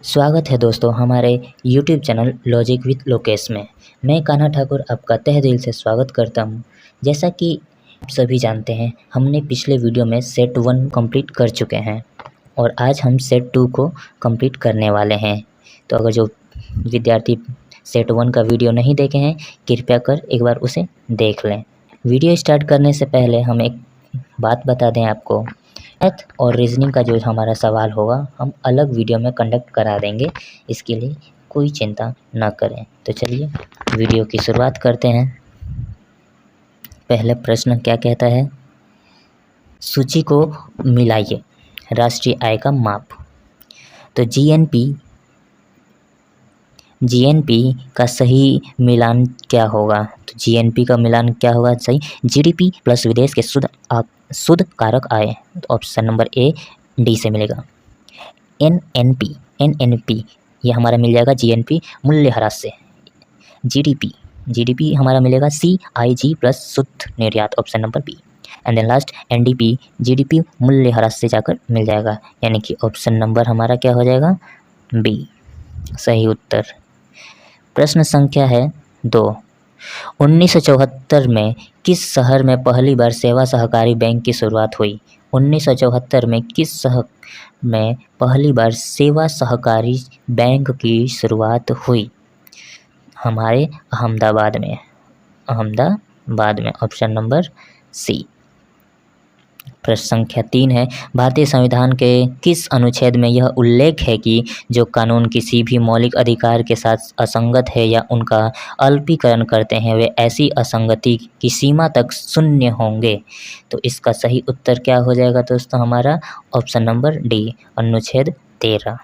स्वागत है दोस्तों हमारे YouTube channel logic with Lokesh में। मैं कान्हा ठाकुर आपका तहे दिल से स्वागत करता हूं। जैसा कि आप सभी जानते हैं, हमने पिछले वीडियो में सेट 1 कंप्लीट कर चुके हैं और आज हम सेट 2 को कंप्लीट करने वाले हैं। तो अगर जो विद्यार्थी सेट 1 का वीडियो नहीं देखे हैं, कृपया कर एक बार उसे देख लें। वीडियो स्टार्ट करने से पहले हम एक बात बता दें आपको, मैथ और रीजनिंग का जो हमारा सवाल होगा हम अलग वीडियो में कंडक्ट करा देंगे, इसके लिए कोई चिंता ना करें। तो चलिए वीडियो की शुरुआत करते हैं। पहला प्रश्न क्या कहता है, सूची को मिलाइए, राष्ट्रीय आय का माप। तो जीएनपी का सही मिलान क्या होगा? तो जीएनपी का मिलान क्या होगा सही? जीडीपी प्लस विदेश के शुद्ध कारक आय। तो ऑप्शन नंबर ए डी से मिलेगा। एनएनपी ये हमारा मिल जाएगा जीएनपी मूल्यह्रास से। जीडीपी हमारा मिलेगा सीआईजी प्लस शुद्ध निर्यात, option number B. And then last NDP GDP मूल्यह्रास से जाकर मिल जाएगा, यानी कि ऑप्शन नंबर हमारा क्या हो जाएगा? बी सही उत्तर। प्रश्न संख्या है 2। 1974 में किस शहर में पहली बार सेवा सहकारी बैंक की शुरुआत हुई? 1974 में किस शहर में पहली बार सेवा सहकारी बैंक की शुरुआत हुई? हमारे अहमदाबाद में, ऑप्शन नंबर सी। प्रश्न संख्या 3 है, भारतीय संविधान के किस अनुच्छेद में यह उल्लेख है कि जो कानून किसी भी मौलिक अधिकार के साथ असंगत है या उनका अल्पीकरण करते हैं वे ऐसी असंगति की सीमा तक शून्य होंगे? तो इसका सही उत्तर क्या हो जाएगा दोस्तों? हमारा ऑप्शन नंबर डी, अनुच्छेद 13।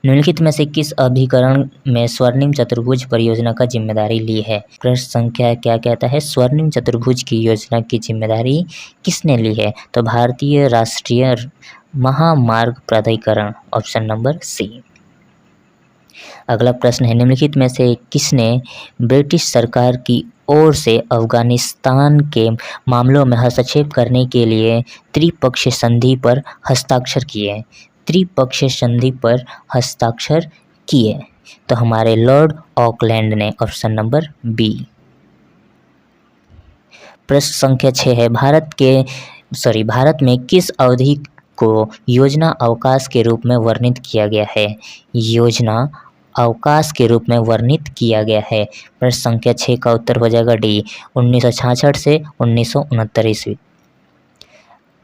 निम्नलिखित में से किस अभिकरण में स्वर्णिम चतुर्भुज परियोजना का जिम्मेदारी ली है? प्रश्न संख्या क्या कहता है, स्वर्णिम चतुर्भुज की योजना की जिम्मेदारी किसने ली है? तो भारतीय राष्ट्रीय महामार्ग प्राधिकरण, ऑप्शन नंबर सी। अगला प्रश्न है, निम्नलिखित में से किसने ब्रिटिश सरकार की ओर से अफगानिस्तान के मामलों में हस्तक्षेप करने के लिए त्रिपक्षीय संधि पर हस्ताक्षर किए? त्रिपक्षीय संधि पर हस्ताक्षर किए तो हमारे लॉर्ड ऑकलैंड ने, ऑप्शन नंबर बी। प्रश्न संख्या 6 है, भारत में किस अवधि को योजना अवकाश के रूप में वर्णित किया गया है? योजना अवकाश के रूप में वर्णित किया गया है। प्रश्न संख्या 6 का उत्तर हो जाएगा डी, 1966 से 1969 ईस्वी।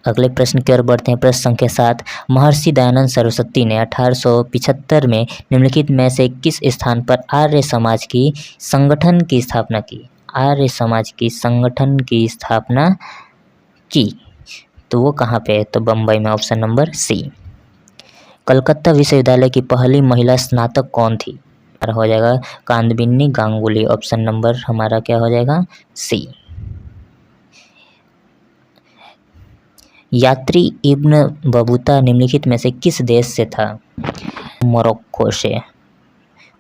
अगले प्रश्न की ओर बढ़ते हैं। प्रश्न संख्या 7, महर्षि दयानंद सरस्वती ने 1875 में निम्नलिखित में से किस स्थान पर आर्य समाज की संगठन की स्थापना की? आर्य समाज की संगठन की स्थापना की तो वो कहाँ पे है? तो बम्बई में, ऑप्शन नंबर सी। कलकत्ता विश्वविद्यालय की पहली महिला स्नातक कौन थी? हो जाएगा कादम्बिनी गांगुली, ऑप्शन नंबर हमारा क्या हो जाएगा? सी। यात्री इब्न बतूता निम्नलिखित में से किस देश से था? मोरक्को से,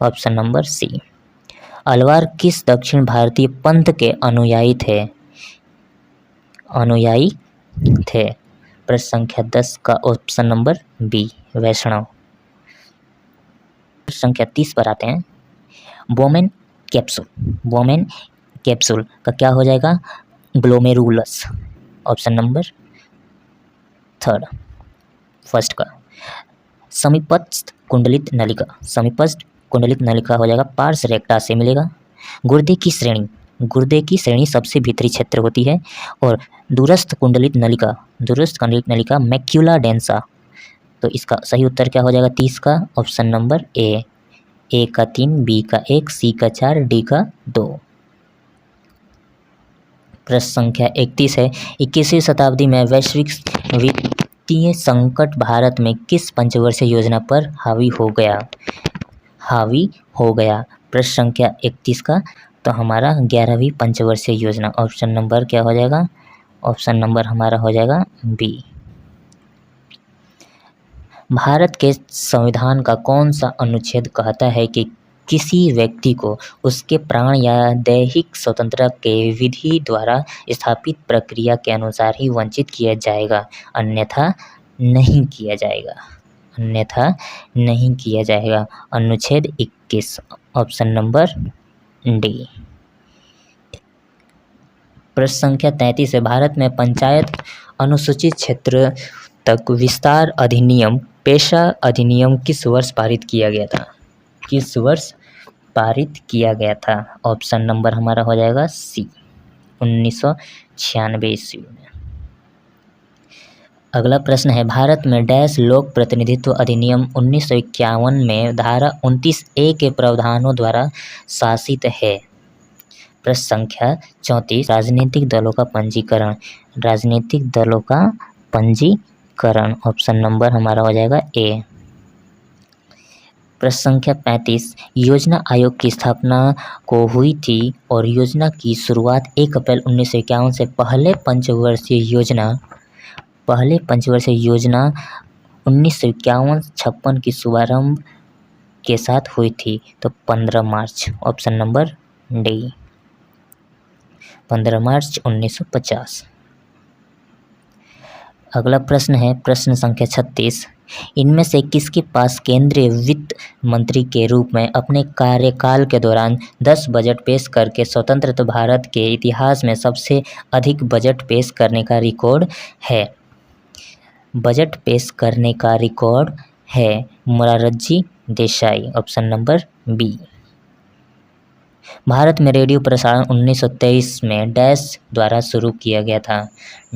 ऑप्शन नंबर सी। अलवार किस दक्षिण भारतीय पंथ के अनुयायी थे? प्रश्न संख्या 10 का ऑप्शन नंबर बी, वैष्णव। प्रश्न संख्या 30 पर आते हैं। बोमेन कैप्सूल का क्या हो जाएगा? ग्लोमेरुलस, ऑप्शन नंबर फर्स्ट का। समीपस्थ कुंडलित नलिका हो जाएगा पार्स रेक्टा से मिलेगा। गुर्दे की श्रेणी सबसे भीतरी क्षेत्र होती है और दूरस्थ कुंडलित नलिका मैक्यूला डेंसा। तो इसका सही उत्तर क्या हो जाएगा 30 का? ऑप्शन नंबर ए का 3, बी का 1, सी का 4, डी का 2। प्रश्न संख्या 31 है, 21वीं शताब्दी में वैश्विक वित्तीय संकट भारत में किस पंचवर्षीय योजना पर हावी हो गया? प्रश्न संख्या 31 का तो हमारा 11वीं पंचवर्षीय योजना, ऑप्शन नंबर क्या हो जाएगा? ऑप्शन नंबर हमारा हो जाएगा बी। भारत के संविधान का कौन सा अनुच्छेद कहता है कि किसी व्यक्ति को उसके प्राण या दैहिक स्वतंत्रता के विधि द्वारा स्थापित प्रक्रिया के अनुसार ही वंचित किया जाएगा, अन्यथा नहीं किया जाएगा? अन्यथा नहीं किया जाएगा। अनुच्छेद 21 ऑप्शन नंबर डी। प्रश्न संख्या 33 है, भारत में पंचायत अनुसूचित क्षेत्र तक विस्तार अधिनियम पेशा अधिनियम किस वर्ष पारित किया गया था? किस वर्ष पारित किया गया था? ऑप्शन नंबर हमारा हो जाएगा सी, 1996 ईस्वी में। अगला प्रश्न है, भारत में डैश लोक प्रतिनिधित्व अधिनियम 1951 में धारा 29A के प्रावधानों द्वारा शासित है? प्रश्न संख्या 34, राजनीतिक दलों का पंजीकरण। राजनीतिक दलों का पंजीकरण ऑप्शन नंबर हमारा हो जाएगा ए। प्रश्न संख्या 35, योजना आयोग की स्थापना को हुई थी और योजना की शुरुआत 1 अप्रैल 1951 से पहले पंचवर्षीय योजना 1951-56 की शुभारंभ के साथ हुई थी, तो 15 मार्च ऑप्शन नंबर डी, 15 मार्च 1950। अगला प्रश्न है प्रश्न संख्या 36, इनमें से किसके पास केंद्रीय वित्त मंत्री के रूप में अपने कार्यकाल के दौरान 10 बजट पेश करके स्वतंत्र भारत के इतिहास में सबसे अधिक बजट पेश करने का रिकॉर्ड है? बजट पेश करने का रिकॉर्ड है Morarji Desai, option number B. Bharat में रेडियो प्रसारण 1923 में डैश द्वारा शुरू किया गया था?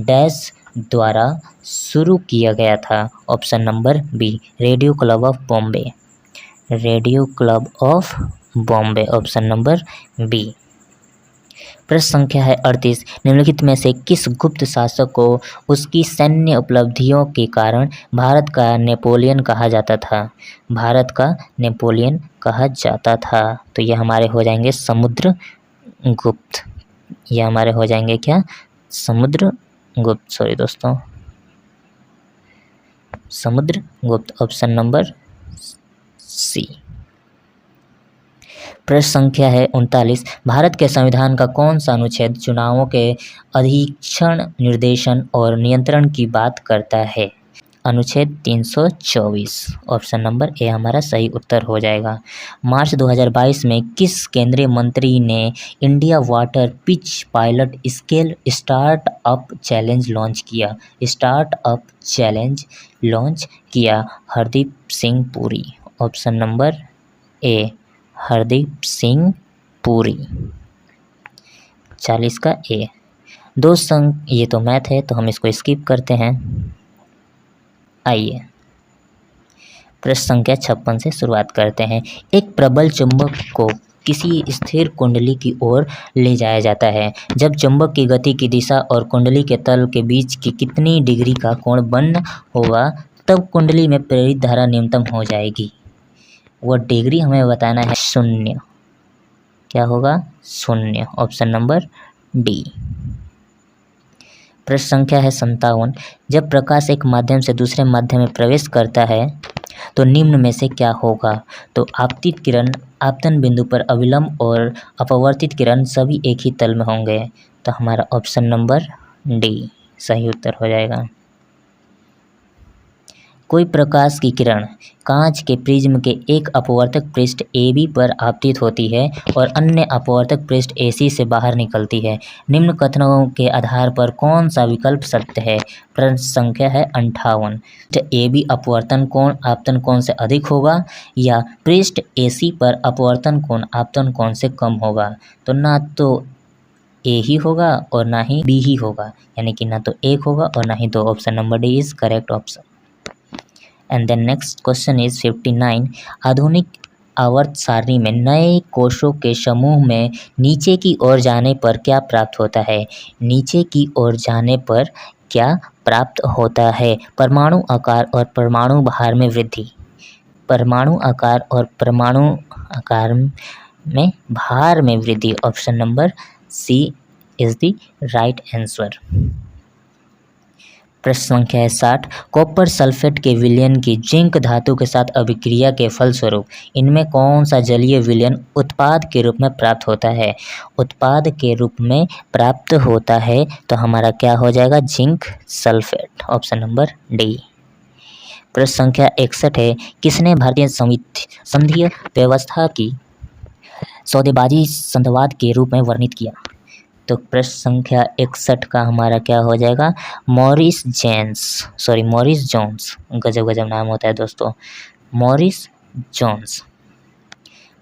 डैश द्वारा शुरू किया गया था, option number B, radio club of Bombay. Radio club of Bombay option number B. प्रश्न संख्या है 38, निम्नलिखित में से किस गुप्त शासक को उसकी सैन्य उपलब्धियों के कारण भारत का नेपोलियन कहा जाता था? भारत का नेपोलियन कहा जाता था, तो ये हमारे हो जाएंगे समुद्रगुप्त। ये हमारे हो जाएंगे क्या? समुद्रगुप्त, सॉरी दोस्तों, समुद्रगुप्त ऑप्शन नंबर सी। प्रश्न संख्या है 39, भारत के संविधान का कौन सा अनुच्छेद चुनावों के अधीक्षण, निर्देशन और नियंत्रण की बात करता है? अनुच्छेद 324 ऑप्शन नंबर ए हमारा सही उत्तर हो जाएगा। मार्च 2022 में किस केंद्रीय मंत्री ने India water pitch pilot scale startup challenge launch किया? स्टार्टअप चैलेंज लॉन्च किया हरदीप सिंह पुरी, ऑप्शन नंबर ए, हरदीप सिंह पुरी। 40 का ए। ये तो मैथ है तो हम इसको स्किप करते हैं। आइए प्रश्न संख्या 56 से शुरुआत करते हैं। एक प्रबल चुंबक को किसी स्थिर कुंडली की ओर ले जाया जाता है जब चुंबक की गति की दिशा और कुंडली के तल के बीच की कितनी डिग्री का कोण बन होगा, तब कुंडली में प्रेरित धारा न्यूनतम हो जाएगी। वो डिग्री हमें बताना है 0। क्या होगा? 0, ऑप्शन नंबर डी। प्रश्न संख्या है 57, जब प्रकाश एक माध्यम से दूसरे माध्यम में प्रवेश करता है तो निम्न में से क्या होगा? तो आपतित किरण आपतन बिंदु पर अविलंब और अपवर्तित किरण सभी एक ही तल में होंगे, तो हमारा ऑप्शन नंबर डी सही उत्तर हो जाएगा। कोई प्रकाश की किरण कांच के प्रिज्म के एक अपवर्तक पृष्ठ AB पर आपतित होती है और अन्य अपवर्तक पृष्ठ AC से बाहर निकलती है। निम्न कथनों के आधार पर कौन सा विकल्प सत्य है? प्रश्न संख्या है 58, AB अपवर्तन कोण आपतन कोण से अधिक होगा या पृष्ठ AC पर अपवर्तन कोण आपतन कोण से कम होगा? तो ना तो A ही होगा और ना ही B ही होगा, यानी कि ना तो 1 होगा और ना ही 2। Option number D is correct option. And then next question is 59, आधुनिक आवर्त सारणी में नए कोशों के समूह में नीचे की ओर जाने पर क्या प्राप्त होता है? नीचे की ओर जाने पर क्या प्राप्त होता है? परमाणु आकार और परमाणु भार में वृद्धि। परमाणु आकार और परमाणु आकार में भार में वृद्धि, option number C is the right answer. प्रश्न संख्या है 60, कॉपर सल्फेट के विलयन की जिंक धातु के साथ अभिक्रिया के फलस्वरूप इनमें कौन सा जलीय विलयन उत्पाद के रूप में प्राप्त होता है? उत्पाद के रूप में प्राप्त होता है, तो हमारा क्या हो जाएगा? Zinc sulphate, option number D. प्रश्न संख्या 61 है, किसने भारतीय संघीय व्यवस्था की सौदेबाजी संघवाद के रूप में वर्णित किया? तो प्रश्न संख्या 61 का हमारा क्या हो जाएगा? Morris Jones. गजब गजब नाम होता है दोस्तों, मॉरिस जोन्स।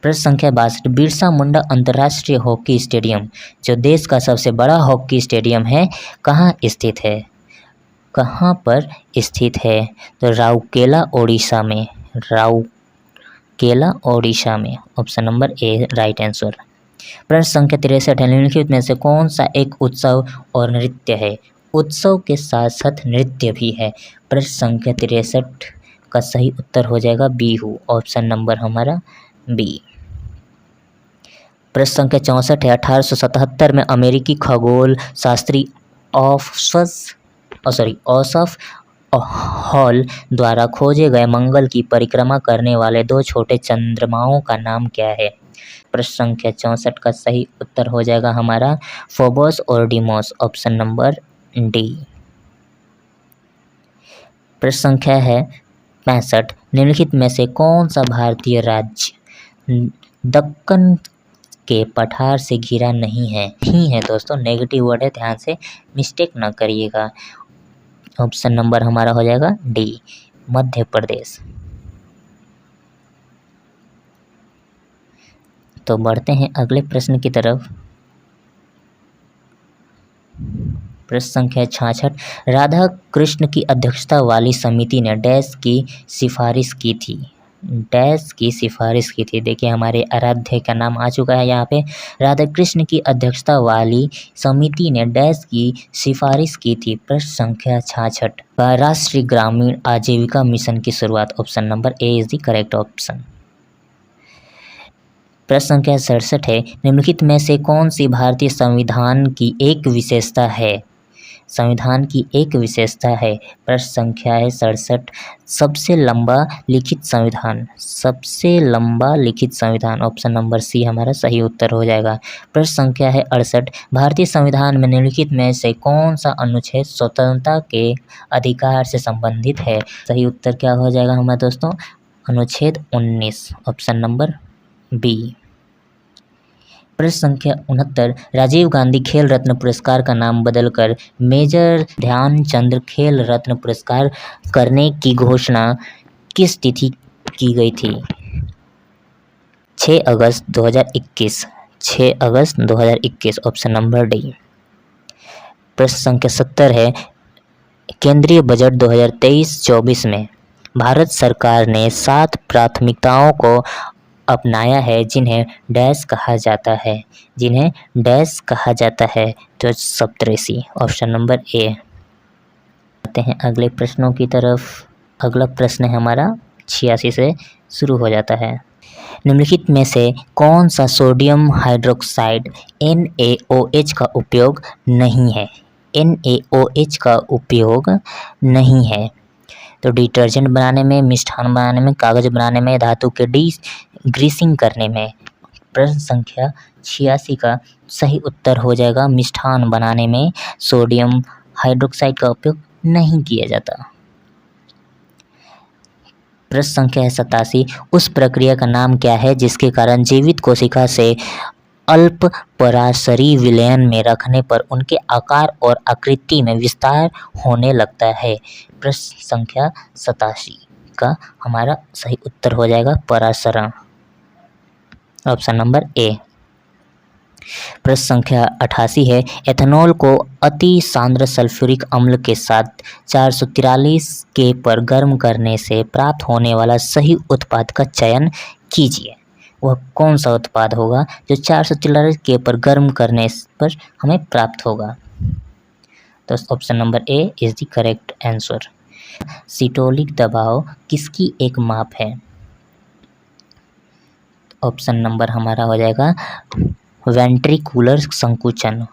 प्रश्न संख्या 62, बिरसा मुंडा अंतर्राष्ट्रीय हॉकी स्टेडियम जो देश का सबसे बड़ा हॉकी स्टेडियम है, कहाँ स्थित है? कहाँ पर स्थित है? तो राउरकेला ओडिशा में। ऑप्शन नंबर ए राइट आंसर। प्रश्न संख्या 63 है, निम्नलिखित में से कौन सा एक उत्सव और नृत्य है? उत्सव के साथ साथ नृत्य भी है। प्रश्न संख्या 63 का सही उत्तर हो जाएगा बिहू। ऑप्शन नंबर हमारा बी। प्रश्न संख्या 64 है, 1877 में अमेरिकी खगोल शास्त्री ओसफ हॉल द्वारा खोजे गए मंगल की परिक्रमा करने वाले 2 छोटे चंद्रमाओं का नाम क्या है? प्रश्न संख्या 64 का सही उत्तर हो जाएगा हमारा फोबोस और डीमोस। Option number D. प्रश्न संख्या है 65, निम्नलिखित में से कौन सा भारतीय राज्य दक्कन के पठार से घिरा नहीं है? ही है दोस्तों, नेगेटिव वर्ड है, ध्यान से मिस्टेक ना करिएगा। ऑप्शन नंबर हमारा हो जाएगा डी, मध्य प्रदेश। तो बढ़ते हैं अगले प्रश्न की तरफ। प्रश्न संख्या 66, राधा कृष्ण की अध्यक्षता वाली समिति ने डैश की सिफारिश की थी? देखिए हमारे आराध्य का नाम आ चुका है यहाँ पे। राधा कृष्ण की अध्यक्षता वाली समिति ने डैश की सिफारिश की थी? प्रश्न संख्या 66, राष्ट्रीय ग्रामीण आजीविका मिशन की शुरुआत। Option number A is the correct option. प्रश्न संख्या 67 है, निम्नलिखित में से कौन सी भारतीय संविधान की एक विशेषता है? प्रश्न संख्या है 67, सबसे लंबा लिखित संविधान। ऑप्शन नंबर सी हमारा सही उत्तर हो जाएगा। प्रश्न संख्या है 68, भारतीय संविधान में निम्नलिखित में से कौन सा अनुच्छेद स्वतंत्रता के अधिकार से संबंधित है? सही उत्तर क्या हो जाएगा हमारे दोस्तों? अनुच्छेद 19। Option number B. प्रश्न संख्या 69, राजीव गांधी खेल रत्न पुरस्कार का नाम बदलकर मेजर ध्यानचंद खेल रत्न पुरस्कार करने की घोषणा किस तिथि की गई थी? 6 अगस्त 2021। Option number D. प्रश्न संख्या 70 है, केंद्रीय बजट 2023-24 में भारत सरकार ने 7 प्राथमिकताओं को अपनाया है जिन्हें डैश कहा जाता है। तो सप्तऋषि। ऑप्शन नंबर ए। आते हैं अगले प्रश्नों की तरफ। अगला प्रश्न है हमारा 86 से शुरू हो जाता है। निम्नलिखित में से कौन सा सोडियम हाइड्रोक्साइड NaOH का उपयोग नहीं है? तो डिटर्जेंट बनाने में, मिष्ठान बनाने में, कागज बनाने में, धातु के ग्रीसिंग करने में। प्रश्न संख्या 86 का सही उत्तर हो जाएगा मिष्ठान बनाने में सोडियम हाइड्रोक्साइड का उपयोग नहीं किया जाता। प्रश्न संख्या है 87, उस प्रक्रिया का नाम क्या है जिसके कारण जीवित कोशिका से अल्प पराशरी विलयन में रखने पर उनके आकार और आकृति में विस्तार होने लगता है? प्रश्न संख्या 87 का हमारा सही उत्तर हो जाएगा परासरण। ऑप्शन नंबर ए। प्रश्न संख्या 88 है, एथेनॉल को अति सांद्र सल्फ्यूरिक अम्ल के साथ 443 के पर गर्म करने से प्राप्त होने वाला सही उत्पाद का चयन कीजिए। वह कौन सा उत्पाद होगा जो 443 के पर गर्म करने पर हमें प्राप्त होगा? तो option number A is the correct answer. Systolic दबाव किसकी एक माप है? ऑप्शन नंबर हमारा हो जाएगा वेंट्रिकुलर संकुचन।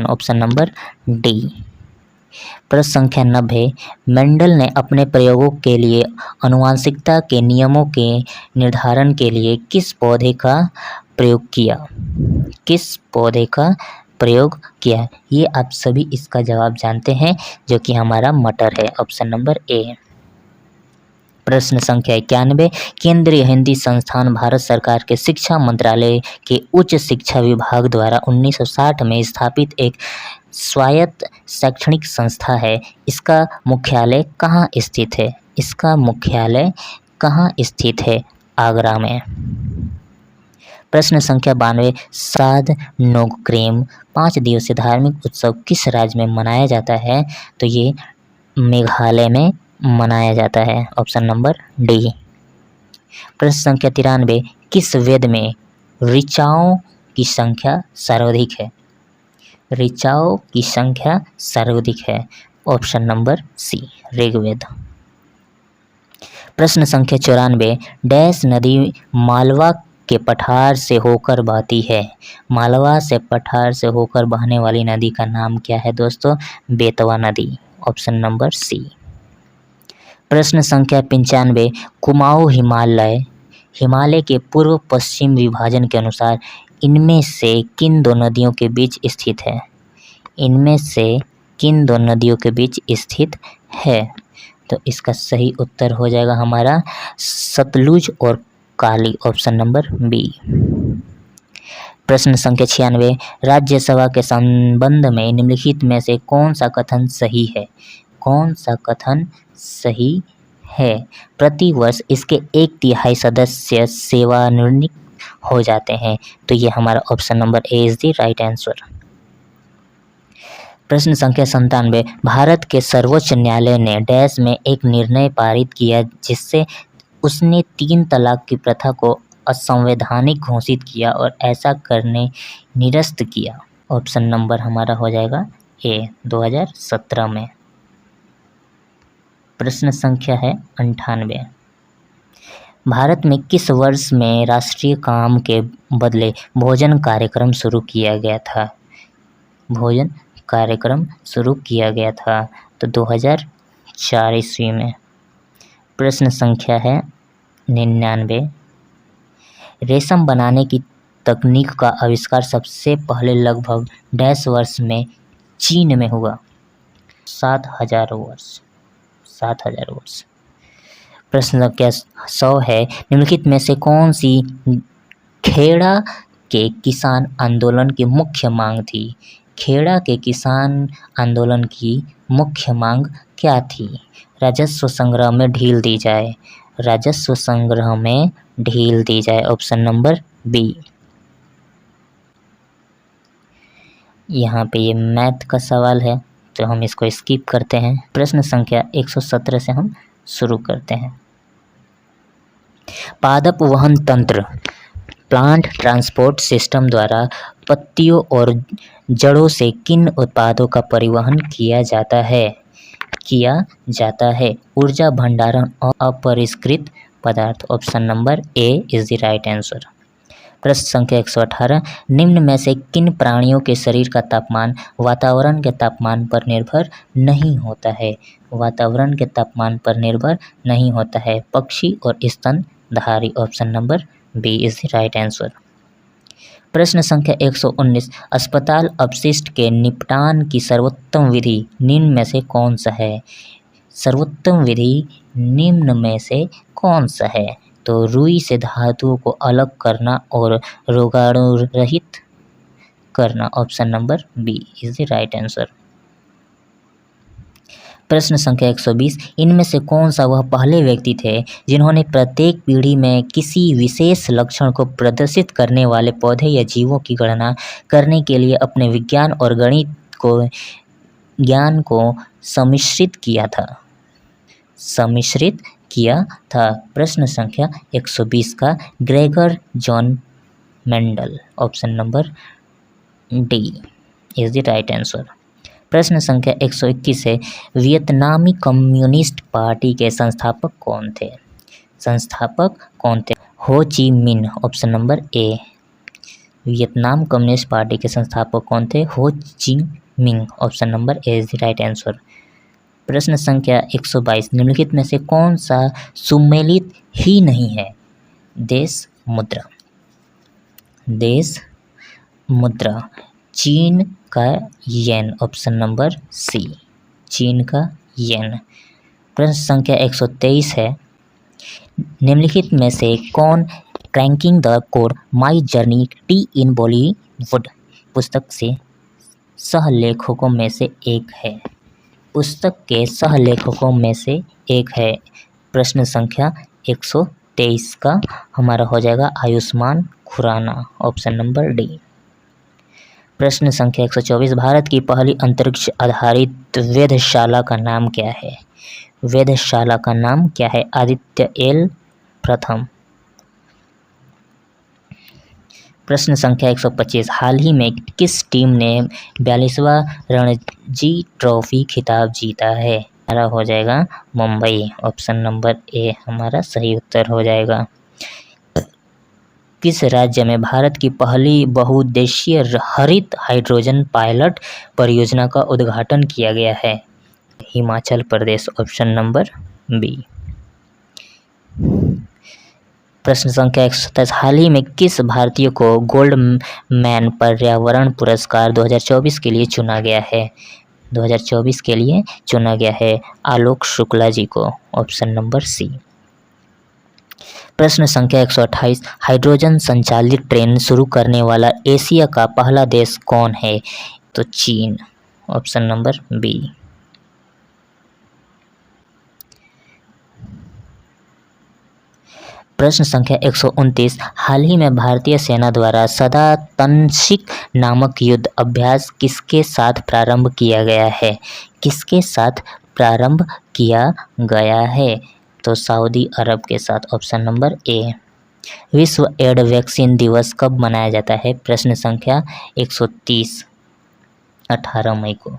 Option number D. प्रश्न संख्या 90, मेंडल ने अपने प्रयोगों के लिए आनुवंशिकता के नियमों के निर्धारण के लिए किस पौधे का प्रयोग किया? ये आप सभी इसका जवाब जानते हैं, जो कि हमारा मटर है। ऑप्शन नंबर ए। प्रश्न संख्या 91, केंद्रीय हिंदी संस्थान भारत सरकार के शिक्षा मंत्रालय के उच्च शिक्षा विभाग द्वारा 1960 में स्थापित एक स्वायत्त शैक्षणिक संस्था है। इसका मुख्यालय कहाँ स्थित है? इसका मुख्यालय कहाँ स्थित है? आगरा में। प्रश्न संख्या 92, श्राद्ध नोक्रेम 5 दिवसीय धार्मिक उत्सव किस राज्य में मनाया जाता है? तो ये मेघालय में मनाया जाता है। Option number D. प्रश्न संख्या 93, किस वेद में ऋचाओं की संख्या सर्वाधिक है? ऋचाओं की संख्या सर्वाधिक है। Option number C, Rigveda. प्रश्न संख्या 94, डैश नदी मालवा के पठार से होकर बहती है? मालवा से पठार से होकर बहने वाली नदी का नाम क्या है दोस्तों? बेतवा नदी। Option number C. प्रश्न संख्या 95, कुमाऊं हिमालय के पूर्व पश्चिम विभाजन के अनुसार इनमें से किन दो नदियों के बीच स्थित है? इनमें से किन दो नदियों के बीच स्थित है? तो इसका सही उत्तर हो जाएगा हमारा सतलुज और काली। Option number B. प्रश्न संख्या 96, राज्यसभा के संबंध में निम्नलिखित में से कौन सा कथन सही है? कौन सा कथन सही है? प्रति वर्ष इसके 1/3 सदस्य सेवानिवृत्त हो जाते हैं। तो ये हमारा option number A is the right answer. प्रश्न संख्या 97, भारत के सर्वोच्च न्यायालय ने डैश में एक निर्णय पारित किया जिससे उसने 3 तलाक की प्रथा को असंवैधानिक घोषित किया और ऐसा करने निरस्त किया। ऑप्शन नंबर हमारा हो जाएगा ए, 2017 में। प्रश्न संख्या है 98, भारत में किस वर्ष में राष्ट्रीय काम के बदले भोजन कार्यक्रम शुरू किया गया था? भोजन कार्यक्रम शुरू किया गया था तो 2004 ईस्वी में। प्रश्न संख्या है 99, रेशम बनाने की तकनीक का आविष्कार सबसे पहले लगभग डैश वर्ष में चीन में हुआ? 7000 वर्ष। 7000 वर्ष। प्रश्न संख्या 100 है, निम्नलिखित में से कौन सी खेड़ा के किसान आंदोलन की मुख्य मांग थी? खेड़ा के किसान आंदोलन की मुख्य मांग क्या थी? राजस्व संग्रह में ढील दी जाए। राजस्व संग्रह में ढील दी जाए। Option number B. यहाँ पे ये मैथ का सवाल है तो हम इसको स्किप करते हैं। प्रश्न संख्या 117 से हम शुरू करते हैं। पादप वहन तंत्र प्लांट ट्रांसपोर्ट सिस्टम द्वारा पत्तियों और जड़ों से किन उत्पादों का परिवहन किया जाता है? ऊर्जा भंडारण और अपरिष्कृत पदार्थ। Option number A is the right answer. प्रश्न संख्या 118, निम्न में से किन प्राणियों के शरीर का तापमान वातावरण के तापमान पर निर्भर नहीं होता है? वातावरण के तापमान पर निर्भर नहीं होता है। पक्षी और स्तनधारी। Option number B is the right answer. प्रश्न संख्या 119, अस्पताल अपशिष्ट के निपटान की सर्वोत्तम विधि निम्न में से कौन सा है? सर्वोत्तम विधि निम्न में से कौन सा है? तो रुई से धातुओं को अलग करना और रोगाणु रहित करना। Option number B is the right answer. प्रश्न संख्या 120, इनमें से कौन सा वह पहले व्यक्ति थे जिन्होंने प्रत्येक पीढ़ी में किसी विशेष लक्षण को प्रदर्शित करने वाले पौधे या जीवों की गणना करने के लिए अपने विज्ञान और गणित ज्ञान को सम्मिश्रित किया था? प्रश्न संख्या 120 का Gregor John Mendel. Option number D is the right answer. प्रश्न संख्या 121 है, वियतनामी कम्युनिस्ट पार्टी के संस्थापक कौन थे? हो ची मिन्ह। ऑप्शन नंबर ए। वियतनाम कम्युनिस्ट पार्टी के संस्थापक कौन थे? हो Chi Minh. Option number A is the right answer. प्रश्न संख्या 122, निम्नलिखित में से कौन सा सुमेलित ही नहीं है? देश मुद्रा। चीन का येन। ऑप्शन नंबर सी, चीन का येन। प्रश्न संख्या 123 है, निम्नलिखित में से कौन cracking the code my journey टी इन बॉलीवुड पुस्तक से सहलेखकों में से एक है? पुस्तक के सहलेखकों में से एक है। प्रश्न संख्या 123 का हमारा हो जाएगा Ayushmann Khurrana, option number D. प्रश्न संख्या 124, भारत की पहली अंतरिक्ष आधारित वेधशाला का नाम क्या है? वेधशाला का नाम क्या है? आदित्य एल प्रथम। प्रश्न संख्या 125, हाल ही में किस टीम ने 42वां रणजी ट्रॉफी खिताब जीता है? हमारा हो जाएगा मुंबई, ऑप्शन नंबर ए हमारा सही उत्तर हो जाएगा। किस राज्य में भारत की पहली बहुउद्देशीय हरित हाइड्रोजन पायलट परियोजना का उद्घाटन किया गया है? Himachal Pradesh, option number B. प्रश्न संख्या 127, हाल ही में किस भारतीय को गोल्ड मैन पर्यावरण पुरस्कार 2024 के लिए चुना गया है? 2024 के लिए चुना गया है आलोक शुक्ला जी को, ऑप्शन नंबर सी। प्रश्न संख्या 128, हाइड्रोजन संचालित ट्रेन शुरू करने वाला एशिया का पहला देश कौन है? तो चीन, ऑप्शन नंबर बी। प्रश्न संख्या 129, हाल ही में भारतीय सेना द्वारा सदा तनसिक नामक युद्ध अभ्यास किसके साथ प्रारंभ किया गया है? किसके साथ प्रारंभ किया गया है? तो सऊदी अरब के साथ, ऑप्शन नंबर ए। विश्व एड वैक्सीन दिवस कब मनाया जाता है? प्रश्न संख्या 130, 18 मई को।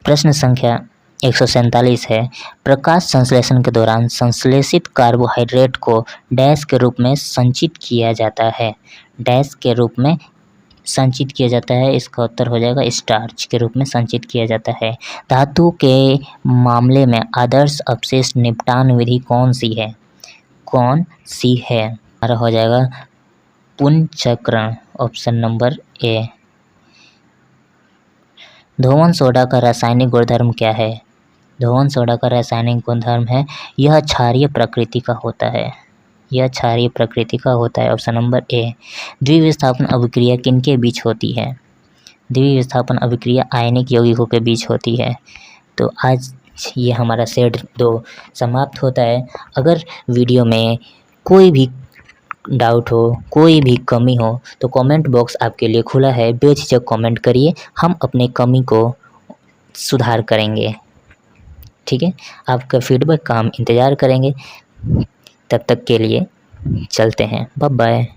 प्रश्न संख्या 147 है, प्रकाश संश्लेषण के दौरान संश्लेषित कार्बोहाइड्रेट को डैश के रूप में संचित किया जाता है? डैश के रूप में संचित किया जाता है, इसका उत्तर हो जाएगा स्टार्च के रूप में संचित किया जाता है। धातु के मामले में आदर्श अपशिष्ट निपटान विधि कौन सी है? कौन सी है? हमारा हो जाएगा पुनर्चक्रण, ऑप्शन नंबर ए। धोवन सोडा का रासायनिक गुणधर्म क्या है? धोवन सोडा का रासायनिक गुणधर्म है यह क्षारीय प्रकृति का होता है। यह क्षारीय प्रकृति का होता है, ऑप्शन नंबर ए। द्विविस्थापन अभिक्रिया किनके बीच होती है? द्विविस्थापन अभिक्रिया आयनिक यौगिकों के बीच होती है। तो आज ये हमारा सेट 2 समाप्त होता है। अगर वीडियो में कोई भी डाउट हो, कोई भी कमी हो तो कमेंट बॉक्स आपके लिए खुला है, बेझिझक कमेंट करिए, हम अपने कमी को सुधार करेंगे। ठीक है, आपका फीडबैक का हम इंतज़ार करेंगे। तब तक के लिए चलते हैं, बाय बाय।